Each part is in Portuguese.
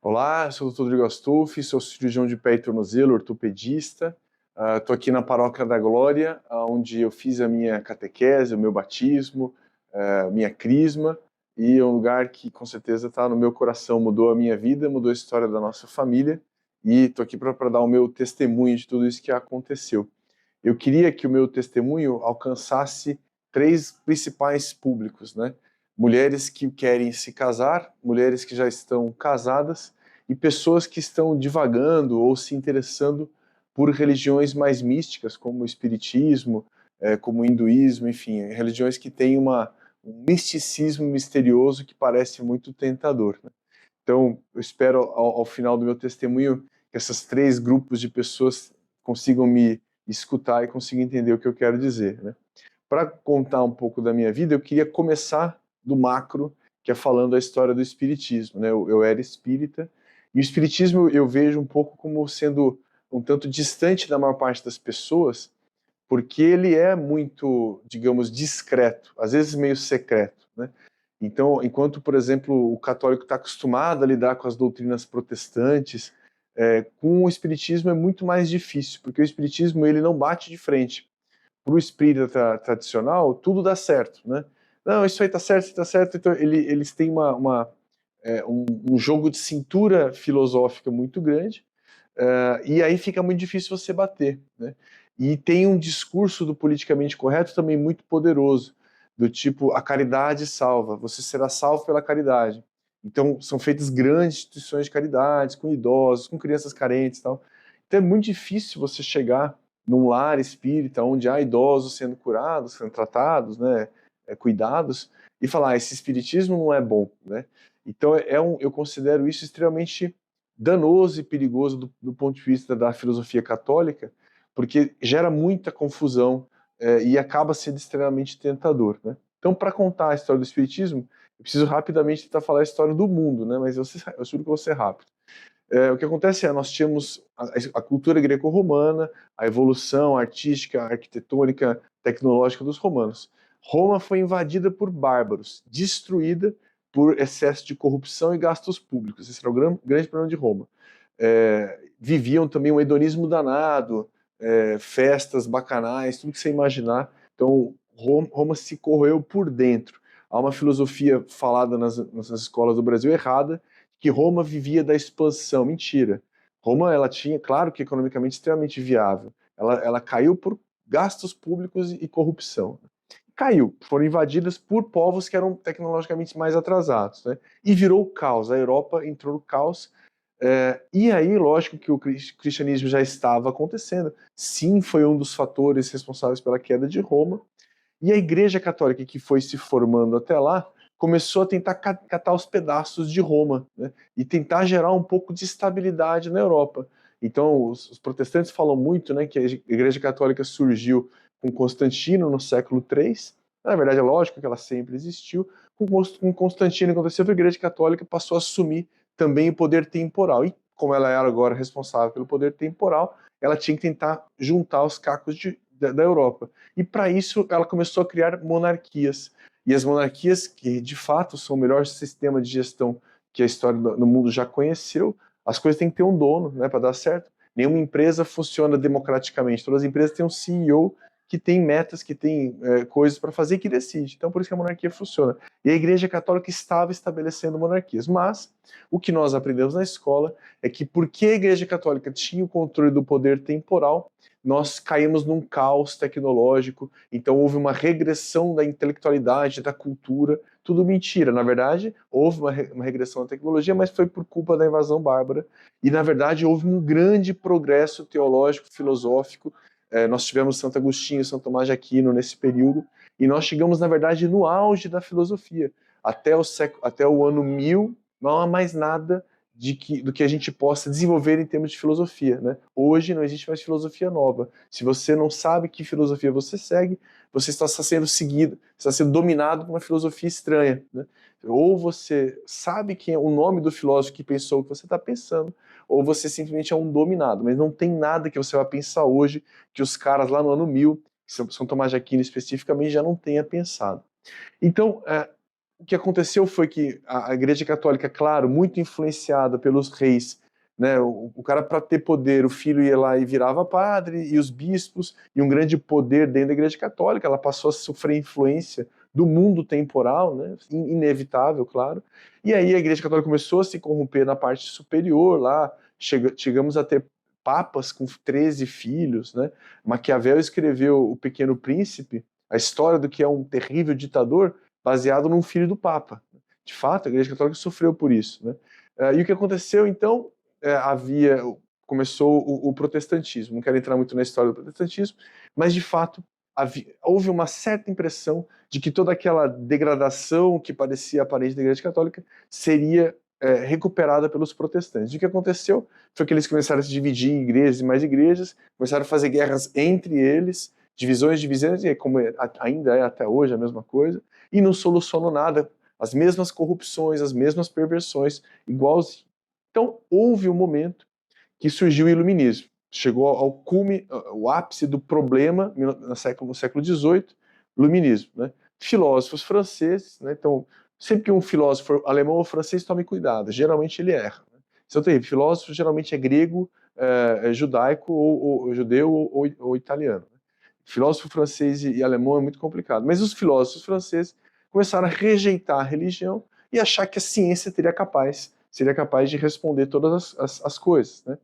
Olá, eu sou o Dr. Rodrigo Astolfi, sou cirurgião de pé e tornozelo, ortopedista. Estou aqui na Paróquia da Glória, onde eu fiz a minha catequese, o meu batismo, minha crisma, e é um lugar que com certeza está no meu coração, mudou a minha vida, mudou a história da nossa família, e estou aqui para dar o meu testemunho de tudo isso que aconteceu. Eu queria que o meu testemunho alcançasse três principais públicos, né? Mulheres que querem se casar, mulheres que já estão casadas e pessoas que estão divagando ou se interessando por religiões mais místicas, como o espiritismo, como o hinduísmo, enfim, religiões que têm um misticismo misterioso que parece muito tentador, né? Então, eu espero ao final do meu testemunho que esses três grupos de pessoas consigam me escutar e consigam entender o que eu quero dizer, né? Para contar um pouco da minha vida, eu queria começar do macro, que é falando a história do espiritismo, né? Eu era espírita, e o espiritismo eu vejo um pouco como sendo um tanto distante da maior parte das pessoas, porque ele é muito, digamos, discreto, às vezes meio secreto, né? Então, enquanto, por exemplo, o católico está acostumado a lidar com as doutrinas protestantes, com o espiritismo é muito mais difícil, porque o espiritismo ele não bate de frente. Para o espírita tradicional, tudo dá certo, né? Não, isso aí está certo. Então, eles têm um jogo de cintura filosófica muito grande, e aí fica muito difícil você bater, né? E tem um discurso do politicamente correto também muito poderoso, do tipo, a caridade salva, você será salvo pela caridade. Então, são feitas grandes instituições de caridade, com idosos, com crianças carentes e tal. Então é muito difícil você chegar num lar espírita, onde há idosos sendo curados, sendo tratados, né, cuidados, e falar, esse espiritismo não é bom, né? Então eu considero isso extremamente danoso e perigoso do ponto de vista da filosofia católica, porque gera muita confusão e acaba sendo extremamente tentador, né? Então, para contar a história do espiritismo, eu preciso rapidamente tentar falar a história do mundo, né? Mas eu juro que eu vou ser rápido. O que acontece é, nós tínhamos a cultura greco-romana, a evolução artística, arquitetônica, tecnológica dos romanos. Roma foi invadida por bárbaros, destruída por excesso de corrupção e gastos públicos. Esse era o grande problema de Roma. Viviam também um hedonismo danado, festas bacanais, tudo que você imaginar. Então, Roma se corroeu por dentro. Há uma filosofia falada nas escolas do Brasil errada, que Roma vivia da expansão. Mentira. Roma, ela tinha, claro que economicamente extremamente viável. Ela caiu por gastos públicos e corrupção. Caiu, foram invadidas por povos que eram tecnologicamente mais atrasados, né? E virou caos. A Europa entrou no caos. E aí, lógico que o cristianismo já estava acontecendo. Sim, foi um dos fatores responsáveis pela queda de Roma. E a Igreja Católica, que foi se formando até lá, começou a tentar catar os pedaços de Roma, né, e tentar gerar um pouco de estabilidade na Europa. Então, os protestantes falam muito, né, que a Igreja Católica surgiu com Constantino no século III. Na verdade, é lógico que ela sempre existiu. Com Constantino aconteceu que a Igreja Católica passou a assumir também o poder temporal. E como ela era agora responsável pelo poder temporal, ela tinha que tentar juntar os cacos da Europa. E para isso ela começou a criar monarquias. E as monarquias, que de fato são o melhor sistema de gestão que a história do mundo já conheceu, as coisas têm que ter um dono, né, para dar certo. Nenhuma empresa funciona democraticamente. Todas as empresas têm um CEO que tem metas, que tem coisas para fazer e que decide. Então, por isso que a monarquia funciona. E a Igreja Católica estava estabelecendo monarquias. Mas o que nós aprendemos na escola é que porque a Igreja Católica tinha o controle do poder temporal, nós caímos num caos tecnológico, então houve uma regressão da intelectualidade, da cultura, tudo mentira. Na verdade, houve uma regressão da tecnologia, mas foi por culpa da invasão bárbara, e na verdade houve um grande progresso teológico, filosófico. Nós tivemos Santo Agostinho, São Tomás de Aquino nesse período, e nós chegamos, na verdade, no auge da filosofia. Até o ano 1000, não há mais nada do que a gente possa desenvolver em termos de filosofia, né? Hoje não existe mais filosofia nova. Se você não sabe que filosofia você segue, você está sendo seguido, está sendo dominado por uma filosofia estranha, né? Ou você sabe quem é o nome do filósofo que pensou o que você está pensando, ou você simplesmente é um dominado. Mas não tem nada que você vai pensar hoje que os caras lá no ano 1000, São Tomás de Aquino especificamente, já não tenha pensado. Então, o que aconteceu foi que a Igreja Católica, claro, muito influenciada pelos reis, né? O cara, para ter poder, o filho ia lá e virava padre, e os bispos, e um grande poder dentro da Igreja Católica, ela passou a sofrer influência do mundo temporal, né? Inevitável, claro. E aí a Igreja Católica começou a se corromper na parte superior lá, chegamos a ter papas com 13 filhos, né? Maquiavel escreveu O Pequeno Príncipe, a história do que é um terrível ditador, baseado num filho do Papa. De fato, a Igreja Católica sofreu por isso, né? E o que aconteceu, então, começou o protestantismo. Não quero entrar muito na história do protestantismo, mas, de fato, houve uma certa impressão de que toda aquela degradação que parecia aparente da Igreja Católica seria recuperada pelos protestantes. E o que aconteceu foi que eles começaram a se dividir em igrejas e mais igrejas, começaram a fazer guerras entre eles, divisões, e como ainda é até hoje a mesma coisa, e não solucionou nada. As mesmas corrupções, as mesmas perversões, igualzinho. Então, houve um momento que surgiu o iluminismo. Chegou ao cume, o ápice do problema no século XVIII, iluminismo. Né? Filósofos franceses, né? Então, sempre que um filósofo alemão ou francês, tome cuidado, geralmente ele erra. Né? Isso é terrível. Filósofo geralmente é grego, judaico, ou judeu ou italiano. Né? Filósofo francês e alemão é muito complicado. Mas os filósofos franceses começaram a rejeitar a religião e achar que a ciência seria capaz de responder todas as coisas. Né?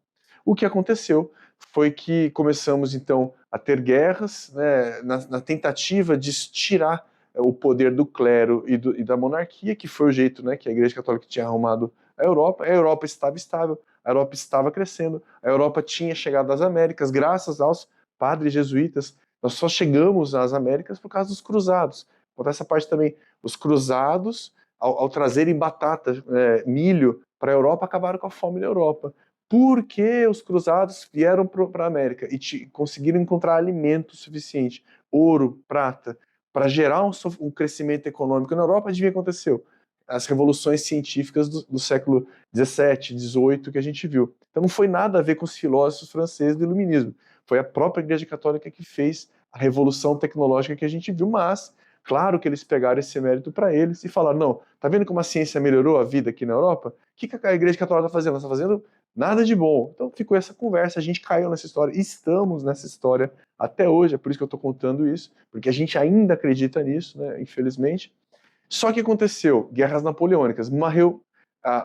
O que aconteceu foi que começamos, então, a ter guerras, né, na tentativa de tirar o poder do clero e da monarquia, que foi o jeito, né, que a Igreja Católica tinha arrumado a Europa. A Europa estava estável, a Europa estava crescendo, a Europa tinha chegado às Américas, graças aos padres jesuítas. Nós só chegamos às Américas por causa dos cruzados. Conta essa parte também. Os cruzados, ao trazerem batata, milho para a Europa, acabaram com a fome na Europa. Porque os cruzados vieram para a América e conseguiram encontrar alimento suficiente, ouro, prata, para gerar um crescimento econômico na Europa. Adivinha o que aconteceu? As revoluções científicas do século XVII, XVIII que a gente viu. Então não foi nada a ver com os filósofos franceses do iluminismo. Foi a própria Igreja Católica que fez a revolução tecnológica que a gente viu, mas claro que eles pegaram esse mérito para eles e falaram, não, tá vendo como a ciência melhorou a vida aqui na Europa? O que a Igreja Católica está fazendo? Ela está fazendo nada de bom. Então ficou essa conversa, a gente caiu nessa história, estamos nessa história até hoje, é por isso que eu estou contando isso, porque a gente ainda acredita nisso, né, infelizmente. Só que aconteceu, guerras napoleônicas, morreu,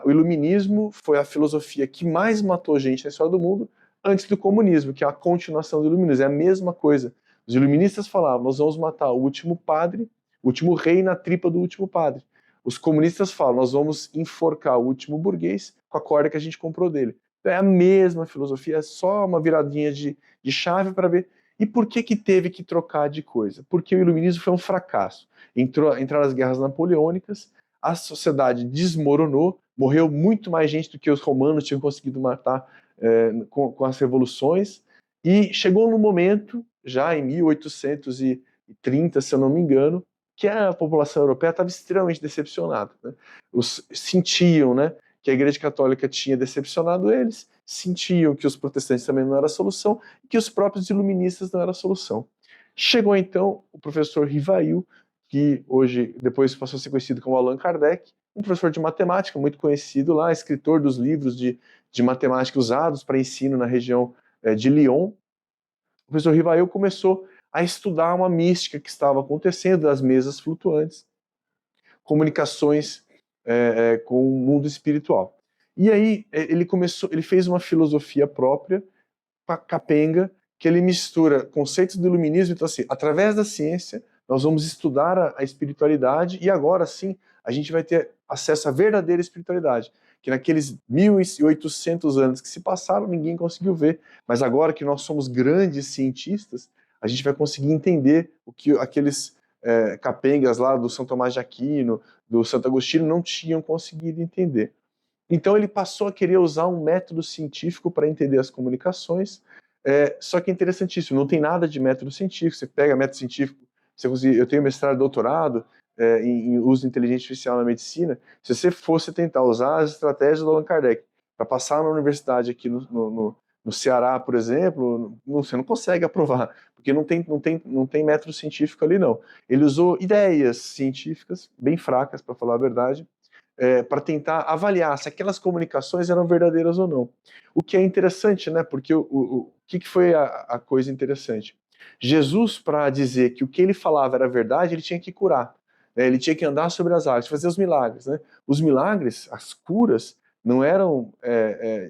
o iluminismo foi a filosofia que mais matou gente na história do mundo antes do comunismo, que é a continuação do iluminismo, é a mesma coisa. Os iluministas falavam, nós vamos matar o último padre, o último rei na tripa do último padre. Os comunistas falam, nós vamos enforcar o último burguês com a corda que a gente comprou dele. Então é a mesma filosofia, é só uma viradinha de chave para ver. E por que teve que trocar de coisa? Porque o iluminismo foi um fracasso. Entraram as guerras napoleônicas, a sociedade desmoronou, morreu muito mais gente do que os romanos tinham conseguido matar com as revoluções, e chegou no momento, já em 1830, se eu não me engano, que a população europeia estava extremamente decepcionada. Né? Sentiam, né, que a Igreja Católica tinha decepcionado eles, sentiam que os protestantes também não eram a solução, e que os próprios iluministas não eram a solução. Chegou então o professor Rivail, que hoje, depois passou a ser conhecido como Allan Kardec, um professor de matemática muito conhecido lá, escritor dos livros de matemática usados para ensino na região de Lyon. O professor Rivail começou a estudar uma mística que estava acontecendo das mesas flutuantes, comunicações com o mundo espiritual. E aí ele fez uma filosofia própria, capenga, que ele mistura conceitos do iluminismo. Então, assim, através da ciência, nós vamos estudar a espiritualidade, e agora sim a gente vai ter acesso à verdadeira espiritualidade, que naqueles 1800 anos que se passaram, ninguém conseguiu ver. Mas agora que nós somos grandes cientistas, a gente vai conseguir entender o que aqueles capengas lá do São Tomás de Aquino, do Santo Agostinho, não tinham conseguido entender. Então ele passou a querer usar um método científico para entender as comunicações, só que é interessantíssimo, não tem nada de método científico. Você pega método científico, eu tenho mestrado e doutorado em uso de inteligência artificial na medicina. Se você fosse tentar usar as estratégias do Allan Kardec para passar na universidade aqui no Ceará, por exemplo, você não consegue aprovar, porque não tem método científico ali, não. Ele usou ideias científicas, bem fracas, para falar a verdade, para tentar avaliar se aquelas comunicações eram verdadeiras ou não. O que é interessante, né? Porque o que foi a coisa interessante? Jesus, para dizer que o que ele falava era verdade, ele tinha que curar, né? Ele tinha que andar sobre as águas, fazer os milagres, né? Os milagres, as curas, não eram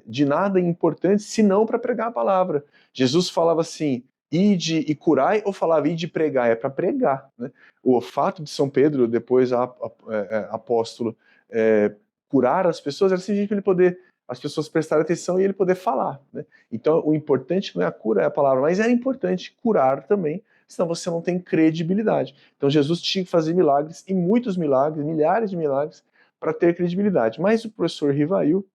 de nada importantes, senão para pregar a palavra. Jesus falava assim, ide e curai, ou falava ide e pregai, é para pregar, né? O fato de São Pedro, depois apóstolo, curar as pessoas, era simplesmente para ele poder, as pessoas prestarem atenção e ele poder falar, né? Então, o importante não é a cura, é a palavra, mas era importante curar também, senão você não tem credibilidade. Então, Jesus tinha que fazer milagres, e muitos milagres, milhares de milagres, para ter credibilidade. Mas o professor Rivail,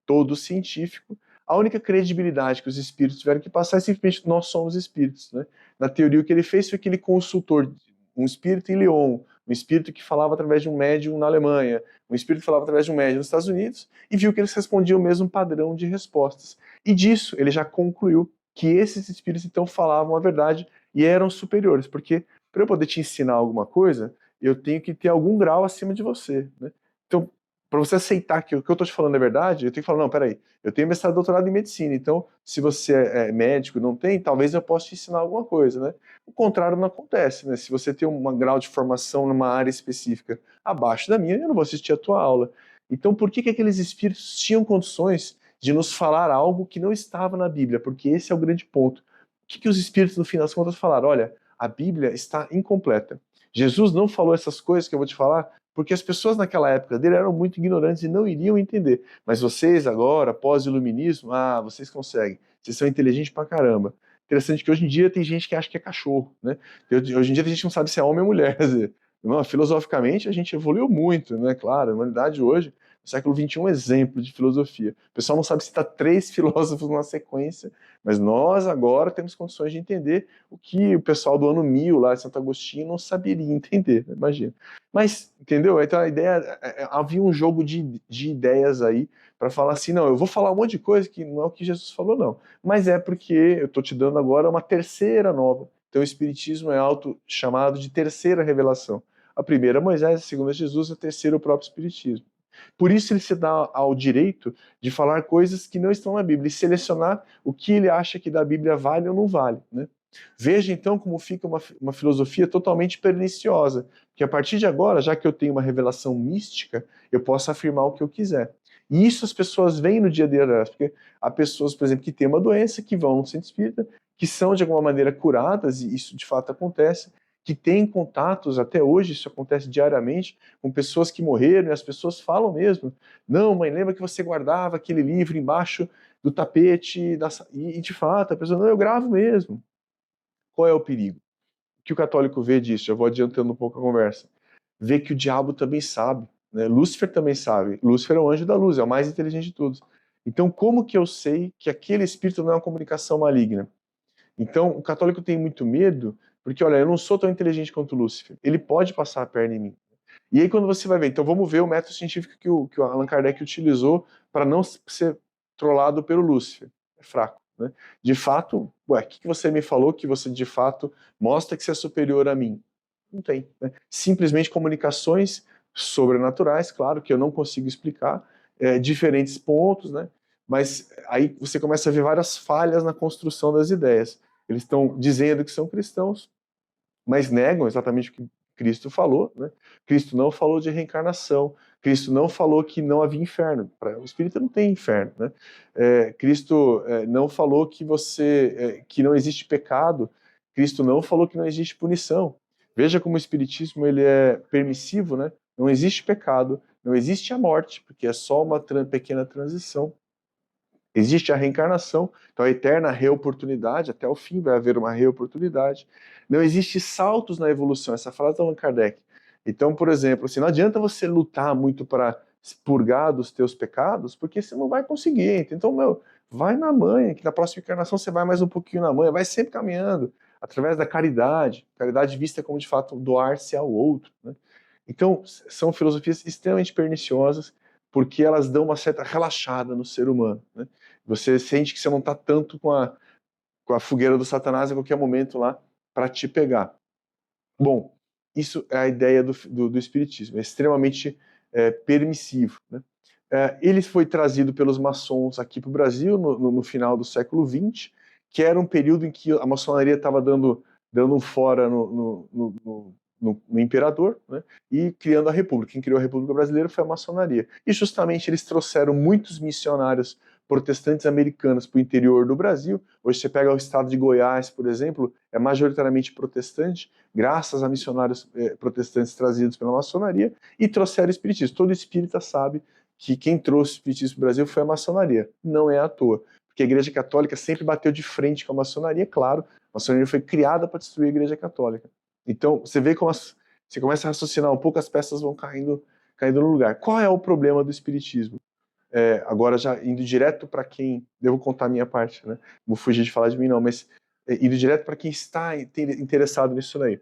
todo científico, a única credibilidade que os espíritos tiveram que passar é simplesmente nós somos espíritos, né? Na teoria, o que ele fez foi que ele consultou um espírito em Lyon, um espírito que falava através de um médium na Alemanha, um espírito que falava através de um médium nos Estados Unidos, e viu que eles respondiam o mesmo padrão de respostas. E disso ele já concluiu que esses espíritos então falavam a verdade e eram superiores, porque para eu poder te ensinar alguma coisa, eu tenho que ter algum grau acima de você, né? Então, para você aceitar que o que eu estou te falando é verdade, eu tenho que falar, não, peraí, eu tenho mestrado e doutorado em medicina, então se você é médico, não tem, talvez eu possa te ensinar alguma coisa, né? O contrário não acontece, né? Se você tem um grau de formação numa área específica abaixo da minha, eu não vou assistir a tua aula. Então, por que aqueles espíritos tinham condições de nos falar algo que não estava na Bíblia? Porque esse é o grande ponto. O que os espíritos, no fim das contas, falaram? Olha, a Bíblia está incompleta. Jesus não falou essas coisas que eu vou te falar porque as pessoas naquela época dele eram muito ignorantes e não iriam entender. Mas vocês agora, pós-iluminismo, vocês conseguem. Vocês são inteligentes pra caramba. Interessante que hoje em dia tem gente que acha que é cachorro, né? Hoje em dia a gente não sabe se é homem ou mulher. Quer dizer, não, filosoficamente a gente evoluiu muito, né? Claro, a humanidade hoje, no século XXI, é um exemplo de filosofia. O pessoal não sabe citar 3 filósofos numa sequência, mas nós agora temos condições de entender o que o pessoal do ano 1000 lá de Santo Agostinho não saberia entender, né? Imagina. Mas, entendeu? Então a ideia, havia um jogo de ideias aí para falar assim, não, eu vou falar um monte de coisa que não é o que Jesus falou, não. Mas é porque eu estou te dando agora uma terceira nova. Então o Espiritismo é auto-chamado de terceira revelação. A primeira é Moisés, a segunda é Jesus, a terceira é o próprio Espiritismo. Por isso ele se dá ao direito de falar coisas que não estão na Bíblia e selecionar o que ele acha que da Bíblia vale ou não vale, né? Veja então como fica uma filosofia totalmente perniciosa, que a partir de agora, já que eu tenho uma revelação mística, eu posso afirmar o que eu quiser. E isso as pessoas veem no dia a dia delas, porque há pessoas, por exemplo, que têm uma doença, que vão no centro espírita, que são de alguma maneira curadas, e isso de fato acontece, que têm contatos, até hoje isso acontece diariamente, com pessoas que morreram, e as pessoas falam mesmo, não, mãe, lembra que você guardava aquele livro embaixo do tapete, e de fato, a pessoa, não, eu gravo mesmo. Qual é o perigo? O que o católico vê disso? Já vou adiantando um pouco a conversa. Vê que o diabo também sabe, né? Lúcifer também sabe. Lúcifer é o anjo da luz, é o mais inteligente de todos. Então, como que eu sei que aquele espírito não é uma comunicação maligna? Então, o católico tem muito medo, porque, olha, eu não sou tão inteligente quanto Lúcifer. Ele pode passar a perna em mim. E aí, quando você vai ver, então vamos ver o método científico que o Allan Kardec utilizou para não ser trollado pelo Lúcifer. É fraco, né? De fato, ué, o que você me falou que você de fato mostra que você é superior a mim? Não tem, né? Simplesmente comunicações sobrenaturais, claro que eu não consigo explicar, diferentes pontos, né? Mas aí você começa a ver várias falhas na construção das ideias. Eles estão dizendo que são cristãos, mas negam exatamente o que Cristo falou, né? Cristo não falou de reencarnação, Cristo não falou que não havia inferno. O espírito não tem inferno, né? Cristo não falou que não existe pecado, Cristo não falou que não existe punição. Veja como o espiritismo ele é permissivo, né? Não existe pecado, não existe a morte, porque é só uma pequena transição. Existe a reencarnação, então a eterna reoportunidade, até o fim vai haver uma reoportunidade. Não existe saltos na evolução, essa frase da Allan Kardec. Então, por exemplo, assim, não adianta você lutar muito para purgar dos teus pecados, porque você não vai conseguir. Então, vai na manha, que na próxima encarnação você vai mais um pouquinho na manha, vai sempre caminhando, através da caridade vista como, de fato, doar-se ao outro, né? Então, são filosofias extremamente perniciosas, porque elas dão uma certa relaxada no ser humano, né? Você sente que você não está tanto com a fogueira do Satanás a qualquer momento lá, para te pegar. Bom, isso é a ideia do espiritismo, é extremamente permissivo, né? Ele foi trazido pelos maçons aqui para o Brasil no final do século XX, que era um período em que a maçonaria estava dando um fora no imperador, né, e criando a República. Quem criou a República Brasileira foi a maçonaria. E justamente eles trouxeram muitos missionários protestantes americanos para o interior do Brasil. Hoje você pega o estado de Goiás, por exemplo, é majoritariamente protestante, graças a missionários protestantes trazidos pela maçonaria, e trouxeram o espiritismo. Todo espírita sabe que quem trouxe o espiritismo para o Brasil foi a maçonaria. Não é à toa, porque a Igreja Católica sempre bateu de frente com a maçonaria, claro. A maçonaria foi criada para destruir a Igreja Católica. Então, você vê como você começa a raciocinar um pouco, as peças vão caindo no lugar. Qual é o problema do espiritismo? Agora já indo direto para quem... Eu vou contar a minha parte, né? Não vou fugir de falar de mim não, mas indo direto para quem está interessado nisso daí.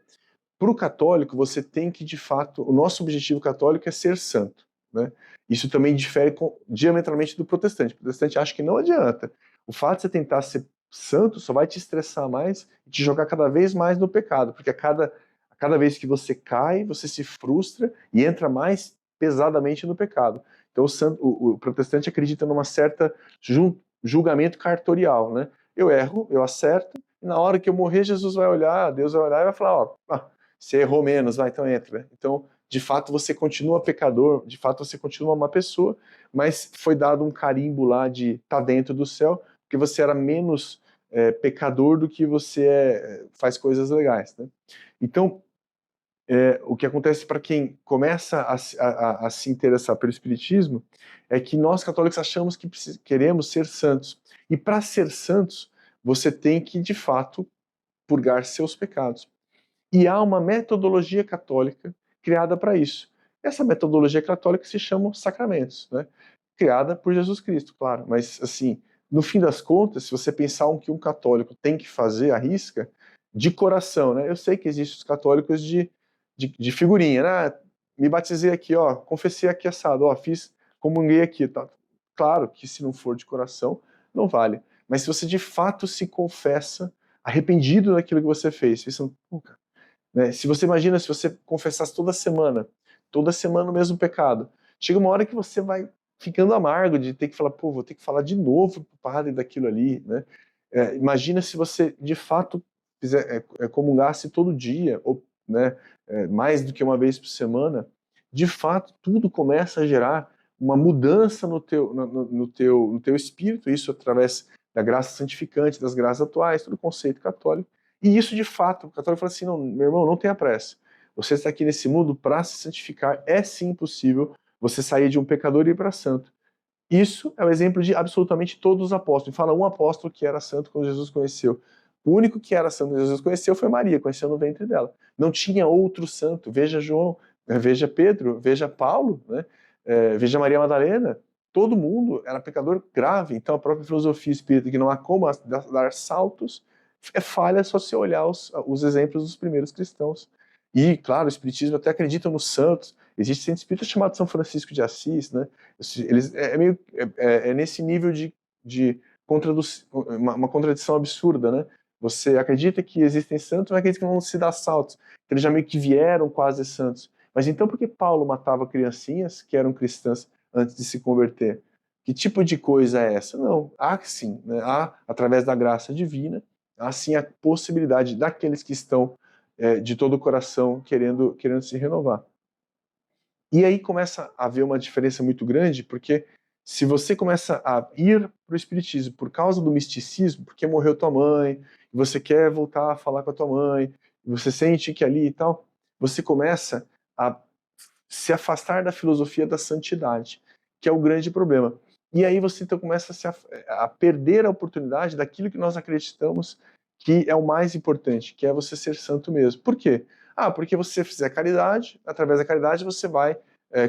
Para o católico, você tem que, de fato, o nosso objetivo católico é ser santo, né? Isso também difere diametralmente do protestante. O protestante acha que não adianta. O fato de você tentar ser santo só vai te estressar mais e te jogar cada vez mais no pecado, porque a cada vez que você cai, você se frustra e entra mais pesadamente no pecado. Então o protestante acredita numa certa julgamento cartorial, né? Eu erro, eu acerto, e na hora que eu morrer, Jesus vai olhar, Deus vai olhar e vai falar, ó, você errou menos, vai, então entra. Então, de fato, você continua pecador, de fato, você continua uma pessoa, mas foi dado um carimbo lá de estar dentro do céu, porque você era menos pecador do que você faz coisas legais, né? Então, o que acontece para quem começa a se interessar pelo Espiritismo é que nós católicos achamos que queremos ser santos. E para ser santos, você tem que, de fato, purgar seus pecados. E há uma metodologia católica criada para isso. Essa metodologia católica se chama sacramentos, né? Criada por Jesus Cristo, claro. Mas, assim, no fim das contas, se você pensar o que um católico tem que fazer à risca, de coração, né? Eu sei que existem os católicos de figurinha, né? Me batizei aqui, ó, confessei aqui assado, ó, comunguei aqui, tá? Claro que se não for de coração, não vale. Mas se você de fato se confessa arrependido daquilo que você fez, pensando, né? Se você imagina, se você confessasse toda semana o mesmo pecado, chega uma hora que você vai ficando amargo de ter que falar, pô, vou ter que falar de novo pro padre daquilo ali, né? Imagina se você de fato comungasse todo dia, ou, né, mais do que uma vez por semana, de fato tudo começa a gerar uma mudança no teu espírito, isso através da graça santificante, das graças atuais, todo o conceito católico. E isso, de fato, o católico fala assim, não, meu irmão, não tenha pressa. Você está aqui nesse mundo para se santificar. É sim possível você sair de um pecador e ir para santo. Isso é o exemplo de absolutamente todos os apóstolos. Fala um apóstolo que era santo quando Jesus conheceu. O único que era santo quando Jesus conheceu foi Maria, conheceu no ventre dela. Não tinha outro santo. Veja João, veja Pedro, veja Paulo, né? Veja Maria Madalena. Todo mundo era pecador grave. Então a própria filosofia espírita, que não há como dar saltos, é falha só se olhar os exemplos dos primeiros cristãos. E, claro, o espiritismo até acredita nos santos. Existe centro espírita chamado São Francisco de Assis, né? Eles, nesse nível de uma contradição absurda, né? Você acredita que existem santos, mas acredita que não se dá saltos. Eles já meio que vieram quase santos. Mas então por que Paulo matava criancinhas que eram cristãs antes de se converter? Que tipo de coisa é essa? Não, há sim, né? Há, através da graça divina, há sim a possibilidade daqueles que estão de todo o coração querendo se renovar. E aí começa a haver uma diferença muito grande, porque se você começa a ir para o espiritismo por causa do misticismo, porque morreu tua mãe, e você quer voltar a falar com a tua mãe, e você sente que ali e tal, você começa a se afastar da filosofia da santidade, que é o grande problema. E aí você então começa a perder a oportunidade daquilo que nós acreditamos que é o mais importante, que é você ser santo mesmo. Por quê? Porque você fizer caridade, através da caridade você vai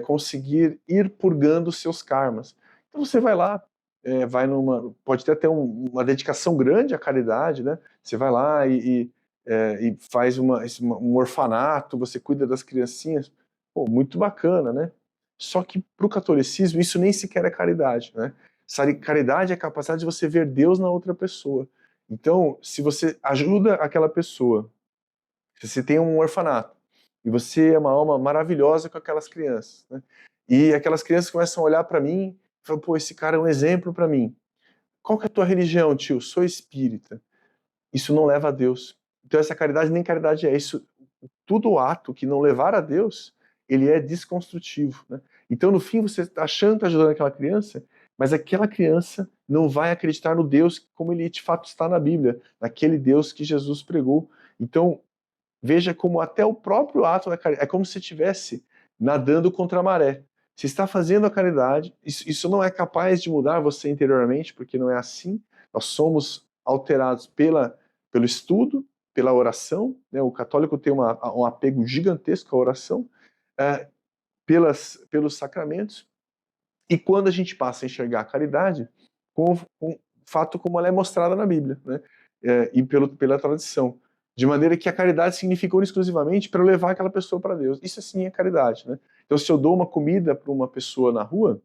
conseguir ir purgando os seus karmas. Então você vai lá, pode ter até uma dedicação grande à caridade, né? Você vai lá e faz um orfanato, você cuida das criancinhas, pô, muito bacana, né? Só que para o catolicismo isso nem sequer é caridade, né? Caridade é a capacidade de você ver Deus na outra pessoa. Então, se você ajuda aquela pessoa Se você tem um orfanato e você é uma alma maravilhosa com aquelas crianças, né? E aquelas crianças começam a olhar para mim e falam, pô, esse cara é um exemplo para mim. Qual que é a tua religião, tio? Sou espírita. Isso não leva a Deus. Então essa caridade nem caridade é isso. Todo ato que não levar a Deus, ele é desconstrutivo, né? Então no fim você está achando que está ajudando aquela criança, mas aquela criança não vai acreditar no Deus como ele de fato está na Bíblia, naquele Deus que Jesus pregou. Então veja como até o próprio ato da caridade é como se estivesse nadando contra a maré. Você está fazendo a caridade, isso não é capaz de mudar você interiormente, porque não é assim. Nós somos alterados pelo estudo, pela oração, né? O católico tem um apego gigantesco à oração, é, pelos sacramentos, e quando a gente passa a enxergar a caridade com o fato como ela é mostrada na Bíblia, né? E pela tradição. De maneira que a caridade significa exclusivamente para levar aquela pessoa para Deus. Isso sim é caridade, né? Então, se eu dou uma comida para uma pessoa na rua,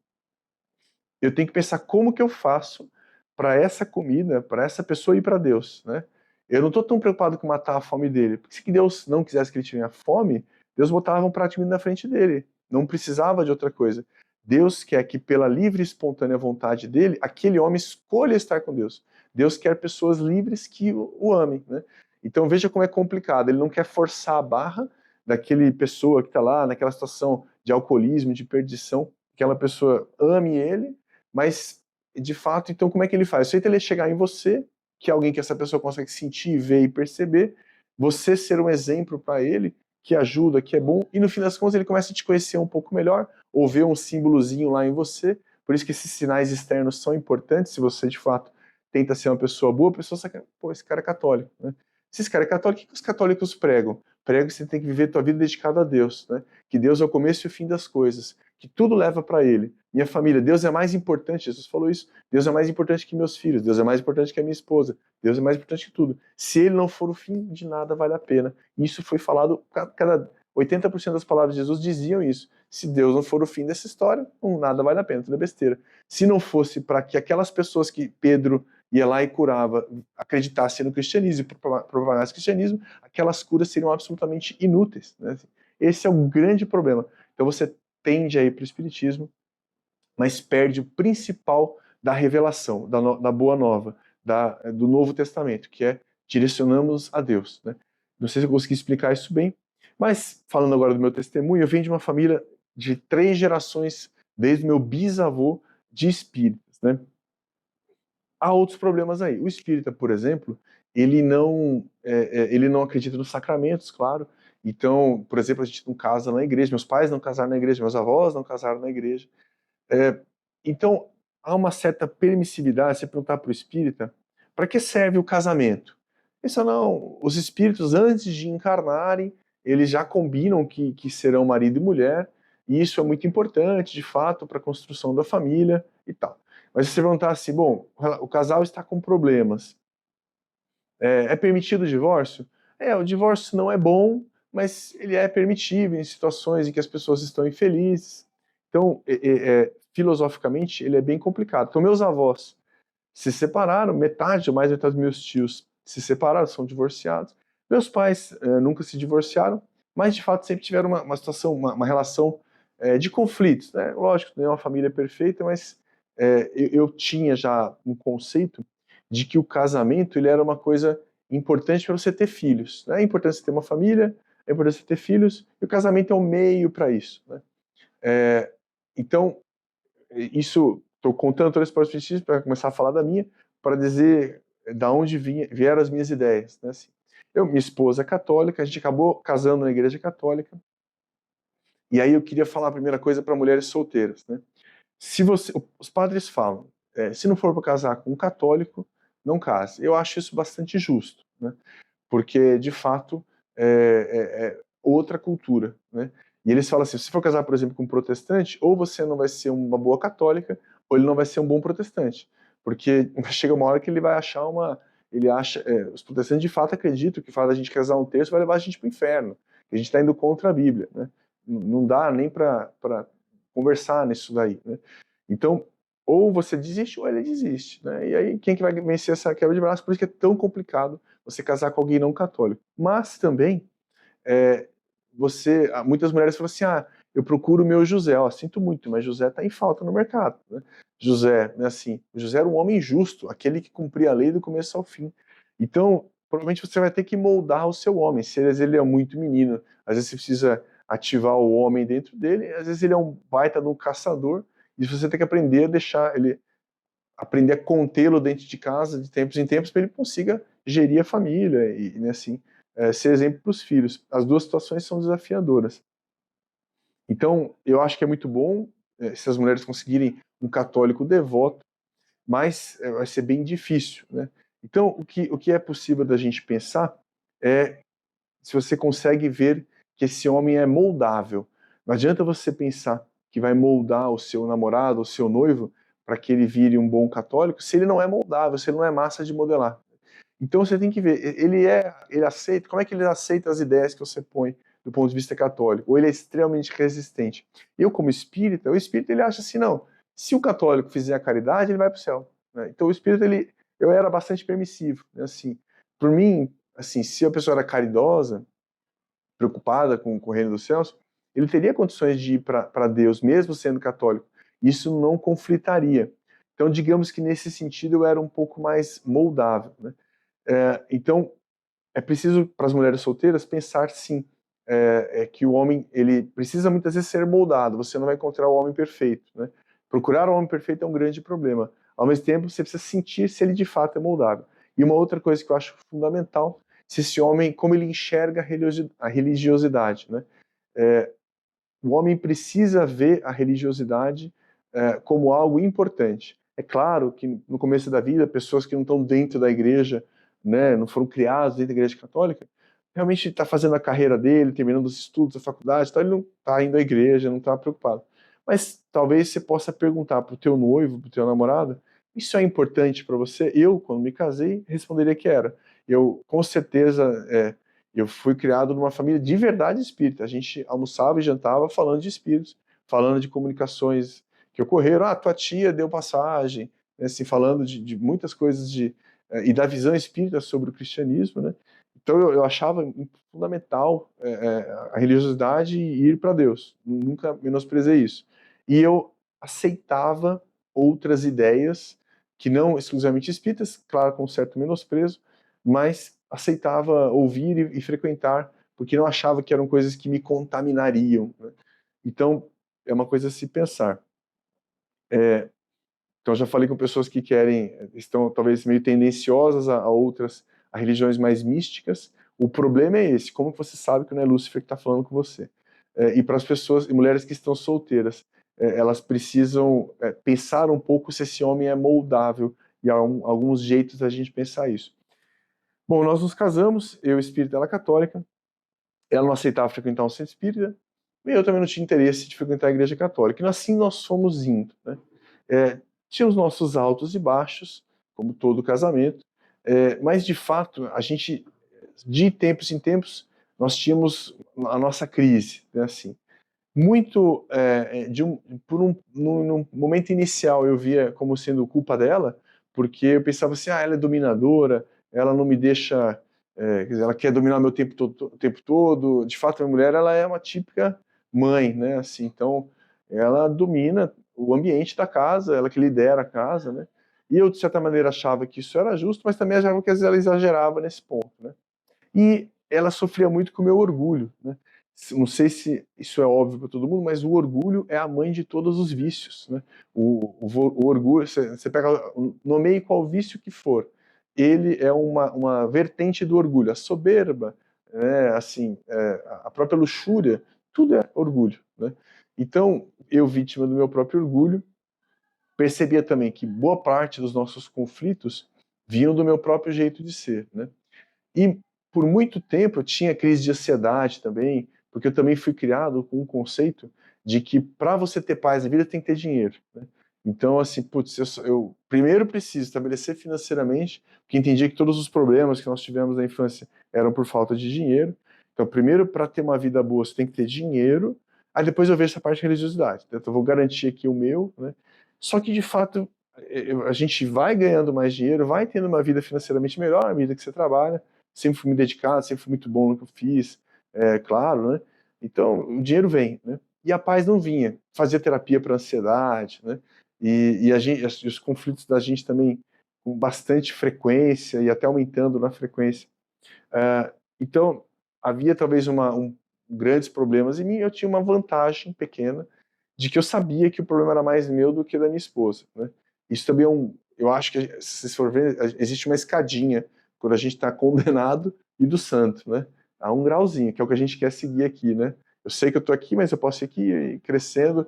eu tenho que pensar como que eu faço para essa comida, para essa pessoa ir para Deus, né? Eu não estou tão preocupado com matar a fome dele, porque se Deus não quisesse que ele tivesse fome, Deus botava um prato de comida na frente dele, não precisava de outra coisa. Deus quer que pela livre e espontânea vontade dele, aquele homem escolha estar com Deus. Deus quer pessoas livres que o amem, né? Então veja como é complicado, ele não quer forçar a barra daquele pessoa que está lá naquela situação de alcoolismo, de perdição, que aquela pessoa ame ele, mas, de fato, então como é que ele faz? O jeito ele chegar em você, que é alguém que essa pessoa consegue sentir, ver e perceber, você ser um exemplo para ele, que ajuda, que é bom, e no fim das contas ele começa a te conhecer um pouco melhor, ou ver um símbolozinho lá em você, por isso que esses sinais externos são importantes, se você, de fato, tenta ser uma pessoa boa, a pessoa sabe, pô, esse cara é católico, né? Se esse cara é católico, o que os católicos pregam? Pregam que você tem que viver a tua vida dedicada a Deus, né? Que Deus é o começo e o fim das coisas, que tudo leva para ele. Minha família, Deus é mais importante, Jesus falou isso. Deus é mais importante que meus filhos, Deus é mais importante que a minha esposa, Deus é mais importante que tudo. Se ele não for o fim, de nada vale a pena. Isso foi falado, cada 80% das palavras de Jesus diziam isso. Se Deus não for o fim dessa história, nada vale a pena, tudo é besteira. Se não fosse para que aquelas pessoas que Pedro ia lá e curava acreditassem no cristianismo e propagassem o cristianismo, aquelas curas seriam absolutamente inúteis, né? Esse é o grande problema. Então você tende a ir para o espiritismo, mas perde o principal da revelação, da boa nova, do Novo Testamento, que é direcionamos a Deus, né? Não sei se eu consegui explicar isso bem, mas falando agora do meu testemunho, eu venho de uma família de 3 gerações, desde meu bisavô, de espíritas, né? Há outros problemas aí. O espírita, por exemplo, ele não acredita nos sacramentos, claro. Então, por exemplo, a gente não casa na igreja, meus pais não casaram na igreja, meus avós não casaram na igreja. É, então, há uma certa permissividade, se perguntar para o espírita, para que serve o casamento? Isso não, os espíritos, antes de encarnarem, eles já combinam que serão marido e mulher, e isso é muito importante, de fato, para a construção da família e tal. Mas se você perguntar assim, bom, o casal está com problemas, é permitido o divórcio? O divórcio não é bom, mas ele é permitido em situações em que as pessoas estão infelizes. Então, filosoficamente, ele é bem complicado. Então, meus avós se separaram, metade ou mais metade dos meus tios se separaram, são divorciados. Meus pais nunca se divorciaram, mas de fato sempre tiveram uma situação, uma relação de conflitos, né? Lógico, não é uma família perfeita, mas eu tinha já um conceito de que o casamento ele era uma coisa importante para você ter filhos, né? É importante você ter uma família, é importante você ter filhos, e o casamento é um meio para isso, né? Então, isso, estou contando toda essa história para começar a falar da minha, para dizer da onde vieram as minhas ideias, né? Assim, minha esposa é católica, a gente acabou casando na igreja católica, e aí eu queria falar a primeira coisa para mulheres solteiras, né? Se você, os padres falam, se não for para casar com um católico, não case. Eu acho isso bastante justo, né? Porque de fato é outra cultura, né? E eles falam assim, se for casar, por exemplo, com um protestante, ou você não vai ser uma boa católica, ou ele não vai ser um bom protestante, porque chega uma hora que ele vai achar os protestantes de fato acreditam que o fato da gente casar um terço vai levar a gente para o inferno, que a gente está indo contra a Bíblia, né? Não dá nem para conversar nisso daí, né? Então, ou você desiste ou ele desiste, né? E aí quem que vai vencer essa quebra de braço? Por isso que é tão complicado você casar com alguém não católico. Mas também muitas mulheres falam assim, eu procuro o meu José, sinto muito, mas José está em falta no mercado, né? José, né, assim, José era um homem justo, aquele que cumpria a lei do começo ao fim. Então, provavelmente você vai ter que moldar o seu homem, se ele é muito menino, às vezes você precisa ativar o homem dentro dele, às vezes ele é um baita de um caçador, e você tem que aprender a deixar ele, aprender a contê-lo dentro de casa de tempos em tempos para ele consiga gerir a família e, né, assim, ser exemplo para os filhos. As duas situações são desafiadoras. Então, eu acho que é muito bom se as mulheres conseguirem um católico devoto, mas vai ser bem difícil, né? Então, o que é possível da gente pensar é se você consegue ver que esse homem é moldável. Não adianta você pensar que vai moldar o seu namorado, o seu noivo, para que ele vire um bom católico, se ele não é moldável, se ele não é massa de modelar. Então você tem que ver, ele aceita, como é que ele aceita as ideias que você põe do ponto de vista católico? Ou ele é extremamente resistente? Eu, como espírita, o espírita ele acha assim, não, se o católico fizer a caridade, ele vai para o céu, né? Então o espírita, eu era bastante permissivo, né? Assim, por mim, assim, se a pessoa era caridosa, preocupada com o reino dos céus, ele teria condições de ir para Deus, mesmo sendo católico. Isso não conflitaria. Então, digamos que nesse sentido eu era um pouco mais moldável, né? Então, é preciso para as mulheres solteiras pensar sim, que o homem ele precisa muitas vezes ser moldado. Você não vai encontrar o homem perfeito, né? Procurar o homem perfeito é um grande problema. Ao mesmo tempo, você precisa sentir se ele de fato é moldável. E uma outra coisa que eu acho fundamental, se esse homem, como ele enxerga a religiosidade, né? O homem precisa ver a religiosidade como algo importante. É claro que no começo da vida, pessoas que não estão dentro da igreja, né, não foram criados dentro da igreja católica, realmente está fazendo a carreira dele, terminando os estudos, a faculdade, então ele não está indo à igreja, não está preocupado. Mas talvez você possa perguntar para o teu noivo, para o teu namorado, isso é importante para você? Eu, quando me casei, responderia que era. Eu, com certeza, eu fui criado numa família de verdade espírita. A gente almoçava e jantava falando de espíritos, falando de comunicações que ocorreram. Tua tia deu passagem, né, assim, falando de muitas coisas e da visão espírita sobre o cristianismo, né? Então eu achava fundamental a religiosidade e ir para Deus. Nunca menosprezei isso. E eu aceitava outras ideias que não exclusivamente espíritas, claro, com um certo menosprezo, mas aceitava ouvir e frequentar, porque não achava que eram coisas que me contaminariam, né? Então, é uma coisa a se pensar. Então, já falei com pessoas que estão talvez meio tendenciosas a outras, a religiões mais místicas. O problema é esse, como você sabe que não é Lúcifer que está falando com você? E para as pessoas, e mulheres que estão solteiras, elas precisam pensar um pouco se esse homem é moldável, e há alguns jeitos da gente pensar isso. Bom, nós nos casamos, eu espírita, ela católica. Ela não aceitava frequentar um centro espírita, e eu também não tinha interesse de frequentar a igreja católica. E assim nós fomos indo, né? Tinha os nossos altos e baixos, como todo casamento, mas de fato, a gente, de tempos em tempos, nós tínhamos a nossa crise, né, assim. Muito, num momento inicial eu via como sendo culpa dela, porque eu pensava assim, ela é dominadora, ela não me deixa, quer dizer, ela quer dominar meu o tempo todo. De fato, a minha mulher, ela é uma típica mãe, né, assim, então ela domina o ambiente da casa, ela que lidera a casa, né, e eu de certa maneira achava que isso era justo, mas também achava que às vezes ela exagerava nesse ponto, né. E ela sofria muito com o meu orgulho, né? Não sei se isso é óbvio para todo mundo, mas o orgulho é a mãe de todos os vícios, né? O orgulho, você pega, nomeie qual vício que for, ele é uma vertente do orgulho. A soberba, né, assim, a própria luxúria, tudo é orgulho, né? Então, eu, vítima do meu próprio orgulho, percebia também que boa parte dos nossos conflitos vinham do meu próprio jeito de ser, né? E por muito tempo eu tinha crise de ansiedade também, porque eu também fui criado com um conceito de que para você ter paz na vida tem que ter dinheiro, né? Então, assim, putz, eu primeiro preciso estabelecer financeiramente, porque entendi que todos os problemas que nós tivemos na infância eram por falta de dinheiro. Então, primeiro, para ter uma vida boa, você tem que ter dinheiro. Aí depois eu vejo essa parte de religiosidade. Então, eu vou garantir aqui o meu, né? Só que, de fato, a gente vai ganhando mais dinheiro, vai tendo uma vida financeiramente melhor à medida que você trabalha. Sempre fui me dedicado, sempre fui muito bom no que eu fiz, claro, né? Então, o dinheiro vem, né? E a paz não vinha. Fazia terapia para ansiedade, né? E a gente, os conflitos da gente também com bastante frequência e até aumentando na frequência. Então, havia talvez grandes problemas em mim, eu tinha uma vantagem pequena de que eu sabia que o problema era mais meu do que da minha esposa, né? Isso também eu acho que, se vocês for ver, existe uma escadinha quando a gente está condenado e do santo, né? Há um grauzinho, que é o que a gente quer seguir aqui, né? Eu sei que eu estou aqui, mas eu posso ir aqui crescendo,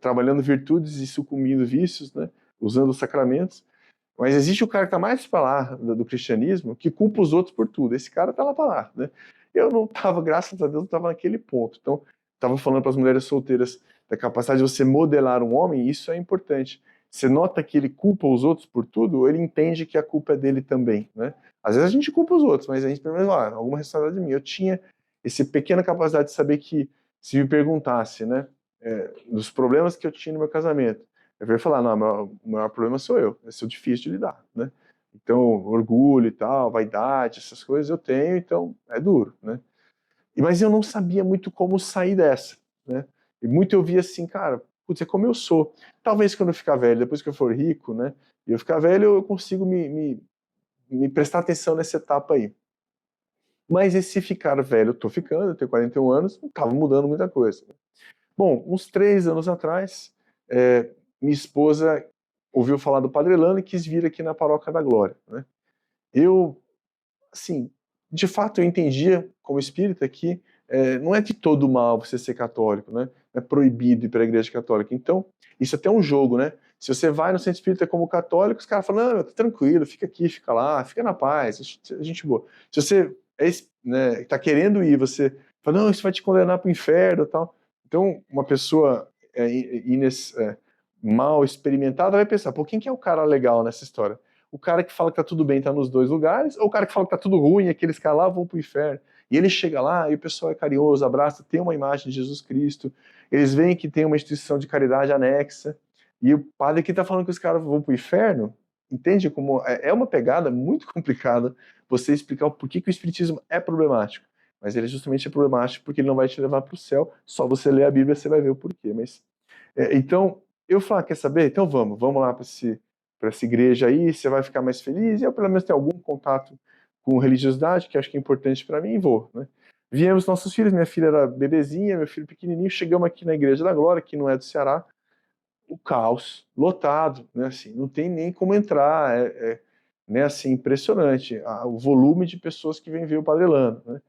trabalhando virtudes e sucumbindo vícios, né? Usando os sacramentos. Mas existe o cara que está mais para lá do cristianismo, que culpa os outros por tudo. Esse cara está lá para lá, né? Eu não estava, graças a Deus, não estava naquele ponto. Então, estava falando para as mulheres solteiras da capacidade de você modelar um homem, isso é importante. Você nota que ele culpa os outros por tudo, ou ele entende que a culpa é dele também, né? Às vezes a gente culpa os outros, mas a gente, pelo menos, alguma responsabilidade de mim. Eu tinha essa pequena capacidade de saber que, se me perguntasse, né, dos problemas que eu tinha no meu casamento, eu ia falar, não, o maior problema sou eu, esse é o difícil de lidar, né? Então, orgulho e tal, vaidade, essas coisas eu tenho, então é duro, né? Mas eu não sabia muito como sair dessa, né? E muito eu via assim, cara, putz, é como eu sou. Talvez quando eu ficar velho, depois que eu for rico, né? E eu ficar velho, eu consigo me prestar atenção nessa etapa aí. Mas esse ficar velho, eu tô ficando, eu tenho 41 anos, não tava mudando muita coisa. Bom, uns 3 anos atrás, minha esposa ouviu falar do Padre Elano e quis vir aqui na Paróquia da Glória, né? Eu, assim, de fato eu entendia como espírita que não é de todo mal você ser católico, né? Não é proibido ir para a igreja católica. Então, isso é até um jogo, né? Se você vai no centro espírita como católico, os caras falam, não, tá tranquilo, fica aqui, fica lá, fica na paz, a gente boa. Se você né, tá querendo ir, você fala, não, isso vai te condenar para o inferno e tal. Então, uma pessoa mal experimentada vai pensar, pô, quem que é o cara legal nessa história? O cara que fala que tá tudo bem tá nos dois lugares, ou o cara que fala que tá tudo ruim, aqueles caras lá vão pro inferno. E ele chega lá e o pessoal é carinhoso, abraça, tem uma imagem de Jesus Cristo, eles veem que tem uma instituição de caridade anexa, e o padre aqui tá falando que os caras vão pro inferno, entende como é uma pegada muito complicada você explicar o porquê que o espiritismo é problemático. Mas ele justamente é problemático porque ele não vai te levar para o céu, só você ler a Bíblia você vai ver o porquê. Mas, então, eu falo, quer saber? Então vamos lá para essa igreja aí, você vai ficar mais feliz, e eu pelo menos tenho algum contato com religiosidade, que acho que é importante para mim, e vou, né? Viemos nossos filhos, minha filha era bebezinha, meu filho pequenininho, chegamos aqui na Igreja da Glória, que não é do Ceará, o caos, lotado, né, assim, não tem nem como entrar, né, assim, impressionante, o volume de pessoas que vem ver o Padre Elano, né?